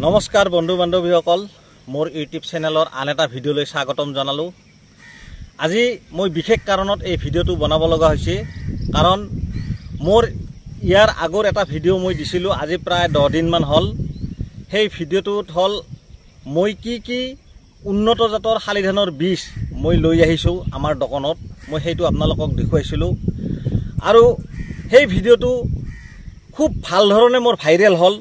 নমস্কাৰ বন্ধু বান্ধৱীসকল, মোৰ ইউটিউব চেনেলৰ আন এটা ভিডিঅ'লৈ স্বাগতম জনালোঁ। আজি মই বিশেষ কাৰণত এই ভিডিঅ'টো বনাব লগা হৈছে, কাৰণ মোৰ ইয়াৰ আগৰ এটা ভিডিঅ' মই দিছিলোঁ আজি প্ৰায় 10 দিনমান হ'ল। সেই ভিডিঅ'টোত হ'ল মই কি উন্নত জাতৰ শালি ধানৰ বীজ মই লৈ আহিছোঁ আমাৰ দোকানত, মই সেইটো আপোনালোকক দেখুৱাইছিলোঁ। আৰু সেই ভিডিঅ'টো খুব ভাল ধৰণে মোৰ ভাইৰেল হ'ল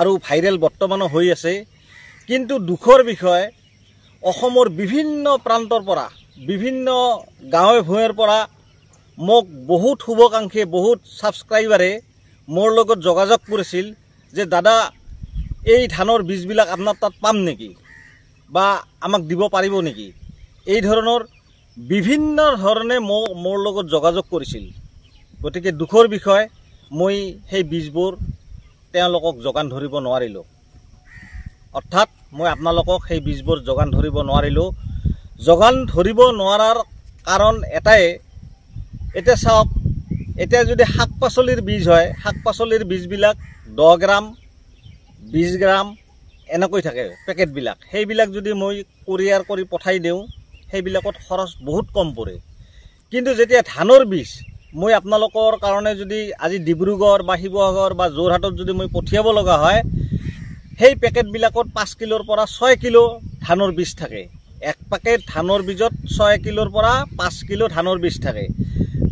আৰু ভাইৰেল বৰ্তমানো হৈ আছে। কিন্তু দুখৰ বিষয়, অসমৰ বিভিন্ন প্ৰান্তৰ পৰা, বিভিন্ন গাঁৱে ভূঞেৰ পৰা মোক বহুত শুভাকাংক্ষী, বহুত ছাবস্ক্ৰাইবাৰে মোৰ লগত যোগাযোগ কৰিছিল যে দাদা, এই ধানৰ বীজবিলাক আপোনাৰ তাত পাম নেকি বা আমাক দিব পাৰিব নেকি। এই ধৰণৰ বিভিন্ন ধৰণে মোৰ লগত যোগাযোগ কৰিছিল। গতিকে দুখৰ বিষয়, মই সেই বীজবোৰ তেওঁলোকক যোগান ধৰিব নোৱাৰিলোঁ। অৰ্থাৎ মই আপোনালোকক সেই বীজবোৰ যোগান ধৰিব নোৱাৰিলোঁ। যোগান ধৰিব নোৱাৰাৰ কাৰণ এটাই, এতিয়া চাওক, এতিয়া যদি শাক পাচলিৰ বীজ হয়, শাক পাচলিৰ বীজবিলাক 10 গ্ৰাম 20 গ্ৰাম এনেকৈ থাকে পেকেটবিলাক। সেইবিলাক যদি মই কোৰিয়াৰ কৰি পঠাই দিওঁ, সেইবিলাকত খৰচ বহুত কম পৰে। কিন্তু যেতিয়া ধানৰ বীজ মই আপোনালোকৰ কাৰণে যদি আজি ডিব্ৰুগড় বা শিৱসাগৰ বা যোৰহাটত যদি মই পঠিয়াব লগা হয়, সেই পেকেটবিলাকত 5 কিলোৰ পৰা 6 কিলো ধানৰ বীজ থাকে। এক পেকেট ধানৰ বীজত 6 কিলোৰ পৰা 5 কিলো ধানৰ বীজ থাকে।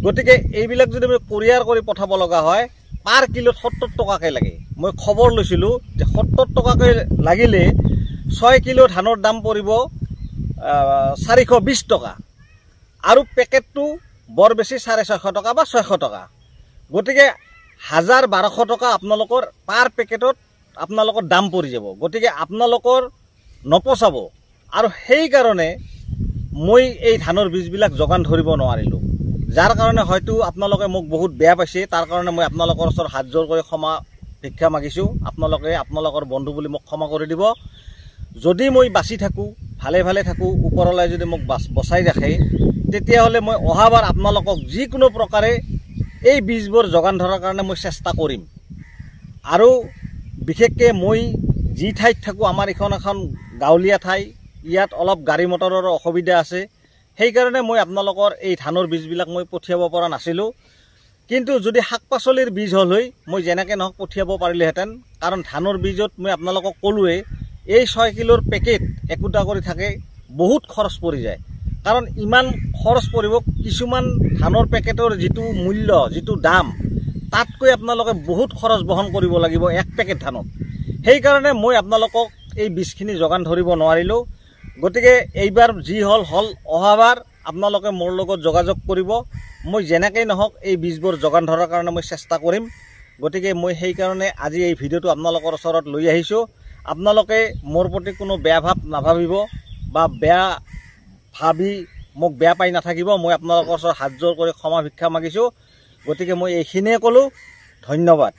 গতিকে এইবিলাক যদি মই কোৰিয়াৰ কৰি পঠাব লগা হয়, পাৰ কিলোত 70 টকাকৈ লাগে। মই খবৰ লৈছিলোঁ যে 70 টকাকৈ লাগিলে 6 কিলো ধানৰ দাম পৰিব 420 টকা, আৰু পেকেটটো বৰ বেছি 650 টকা বা 600 টকা। গতিকে 1000-1200 টকা আপোনালোকৰ পাৰ পেকেটত আপোনালোকৰ দাম পৰি যাব। গতিকে আপোনালোকৰ নপচাব, আৰু সেইকাৰণে মই এই ধানৰ বীজবিলাক যোগান ধৰিব নোৱাৰিলোঁ। যাৰ কাৰণে হয়তো আপোনালোকে মোক বহুত বেয়া পাইছে, তাৰ কাৰণে মই আপোনালোকৰ ওচৰত হাত জোৰ কৰি ক্ষমা ভিক্ষা মাগিছোঁ। আপোনালোকে আপোনালোকৰ বন্ধু বুলি মোক ক্ষমা কৰি দিব। যদি মই বাচি থাকোঁ, ভালে ভালে থাকোঁ, ওপৰলৈ যদি মোক বচাই ৰাখে, তেতিয়াহ'লে মই অহাবাৰ আপোনালোকক যিকোনো প্ৰকাৰে এই বীজবোৰ যোগান ধৰাৰ কাৰণে মই চেষ্টা কৰিম। আৰু বিশেষকৈ মই যি ঠাইত থাকোঁ, আমাৰ এখন গাঁৱলীয়া ঠাই, ইয়াত অলপ গাড়ী মটৰৰ অসুবিধা আছে। সেইকাৰণে মই আপোনালোকৰ এই ধানৰ বীজবিলাক মই পঠিয়াব পৰা নাছিলোঁ। কিন্তু যদি শাক পাচলিৰ বীজ হ'ল হৈ, মই যেনেকৈ নহওক পঠিয়াব পাৰিলোহেঁতেন। কাৰণ ধানৰ বীজত মই আপোনালোকক ক'লোৱেই, এই 6 কিলোৰ পেকেট একোটা কৰি থাকে, বহুত খৰচ পৰি যায়। কাৰণ ইমান খৰচ পৰিব, কিছুমান ধানৰ পেকেটৰ যিটো মূল্য, যিটো দাম, তাতকৈ আপোনালোকে বহুত খৰচ বহন কৰিব লাগিব এক পেকেট ধানত। সেইকাৰণে মই আপোনালোকক এই বীজখিনি যোগান ধৰিব নোৱাৰিলোঁ। গতিকে এইবাৰ যি হ'ল, অহাবাৰ আপোনালোকে মোৰ লগত যোগাযোগ কৰিব। মই যেনেকৈ নহওক এই বীজবোৰ যোগান ধৰাৰ কাৰণে মই চেষ্টা কৰিম। গতিকে মই সেইকাৰণে আজি এই ভিডিঅ'টো আপোনালোকৰ ওচৰত লৈ আহিছোঁ। আপোনালোকে মোৰ প্ৰতি কোনো বেয়া ভাৱ নাভাবিব বা বেয়া ভাবি মোক বেয়া পাই নাথাকিব। মই আপোনালোকৰ ওচৰত হাত জোৰ কৰি ক্ষমা ভিক্ষা মাগিছোঁ। গতিকে মই এইখিনিয়ে ক'লোঁ। ধন্যবাদ।